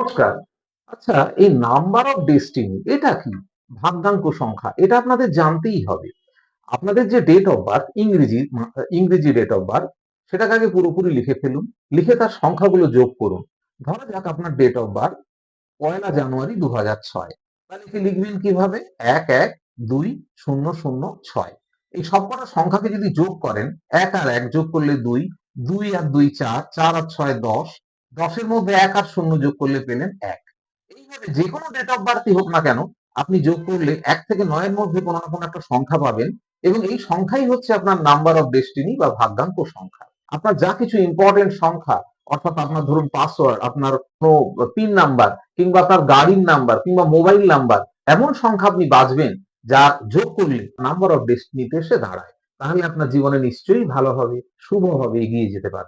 নমস্কার। আচ্ছা, এই নাম্বার অফ ডেস্টিনি এটা কি? ভাগ্যাঙ্ক সংখ্যা। এটা আপনাদের জানতেই হবে। আপনাদের যে ডেট অফ বার্থ ইংরেজি ডেট অফ বার্থ সেটাকে আগে পুরোপুরি লিখে ফেলুন। লিখে তার সংখ্যাগুলো যোগ করুন। ধরা যাক আপনার ডেট অফ বার্থ ১লা জানুয়ারি ২০০৬। তাহলে কি লিখবেন কিভাবে? ১১২০০৬। এই সবকটা সংখ্যাকে যদি যোগ করেন, ১ আর ১ যোগ করলে ২, ২ আর ২ ৪, ৪ আর ৬ ১০, ১০ এর মধ্যে ১ আর ০ যোগ করলে পেলেন ১। এইভাবে যেকোনো ডেট অফ বার্থই হোক না কেন, আপনি যোগ করলে ১ থেকে ৯ এর মধ্যে কোনো না কোনো একটা সংখ্যা পাবেন এবং এই সংখ্যাই হচ্ছে আপনার নাম্বার অফ ডেস্টিনি বা ভাগ্যাঙ্ক সংখ্যা। আপনার যা কিছু ইম্পোর্টেন্ট সংখ্যা অর্থাৎ আপনার ধরুন পাসওয়ার্ড, আপনার কোনো পিন নাম্বার কিংবা আপনার গাড়ির নাম্বার কিংবা মোবাইল নাম্বার, এমন সংখ্যা আপনি বাছবেন যা যোগ করলে নাম্বার অফ ডেস্টিনিতে এসে দাঁড়ায়। তাহলে আপনার জীবনে নিশ্চয়ই ভালো হবে, শুভ হবে, এগিয়ে যেতে পারবেন।